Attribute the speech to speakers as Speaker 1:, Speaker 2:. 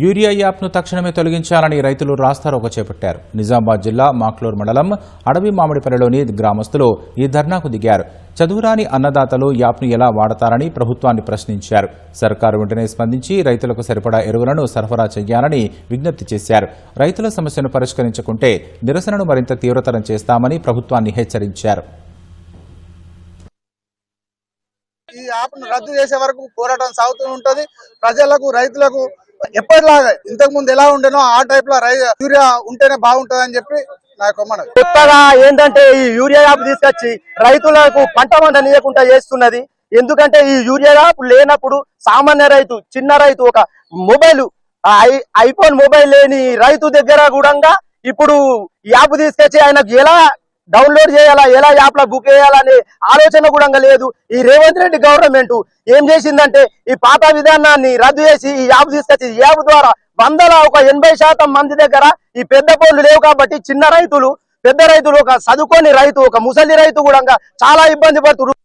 Speaker 1: Urea యాప్ను తక్షణమే తొలగించాలని రైతులు రాస్తారోకో చేపట్టారు. నిజామాబాద్ జిల్లా మాక్లూర్ మండలం అడవి మామిడిపల్లిలోని గ్రామస్తులు ఈ ధర్నాకు దిగారు. చదువురాని అన్నదాతలు యాప్ను ఎలా వాడతారని ప్రభుత్వాన్ని ప్రశ్నించారు. సర్కారు వెంటనే స్పందించి రైతులకు సరిపడా ఎరువులను సరఫరా చేయాలని విజ్ఞప్తి చేశారు. రైతుల సమస్యను పరిష్కరించకుంటే నిరసనను మరింత తీవ్రతరం చేస్తామని ప్రభుత్వాన్ని హెచ్చరించారు.
Speaker 2: ఈ యాప్ను రద్దు చేసే వరకు పోరాటం సాగుతూ ఉంటది. ప్రజలకు రైతులకు ఎప్పటిలాగా ఇంతకు ముందు ఎలా ఉండేనో ఆ టైప్ లో యూరియా ఉంటేనే బాగుంటది అని చెప్పి నాకు మనవి.
Speaker 3: కొత్తగా ఏంటంటే ఈ యూరియా యాప్ తీసుకొచ్చి రైతులకు పంట నీయకుండా చేస్తున్నది. ఎందుకంటే ఈ యూరియా యాప్ లేనప్పుడు సామాన్య రైతు, చిన్న రైతు, ఒక మొబైల్ ఐఫోన్ మొబైల్ లేని రైతు దగ్గర కూడా ఇప్పుడు యాప్ తీసుకొచ్చి ఆయనకు ఎలా డౌన్లోడ్ చేయాలా, ఎలా యాప్ లో బుక్ చేయాలనే ఆలోచన కూడా లేదు. ఈ రేవంత్ రెడ్డి గవర్నమెంట్ ఏం చేసిందంటే ఈ పాత విధానాన్ని రద్దు చేసి ఈ యాప్ తీసుకొచ్చి ఈ యాప్ ద్వారా ఒక 80% మంది దగ్గర ఈ పెద్ద ఫోన్లు లేవు కాబట్టి చిన్న రైతులు, పెద్ద రైతులు, ఒక చదువుకోని రైతు, ఒక ముసలి రైతు కూడా చాలా ఇబ్బంది పడుతున్నారు.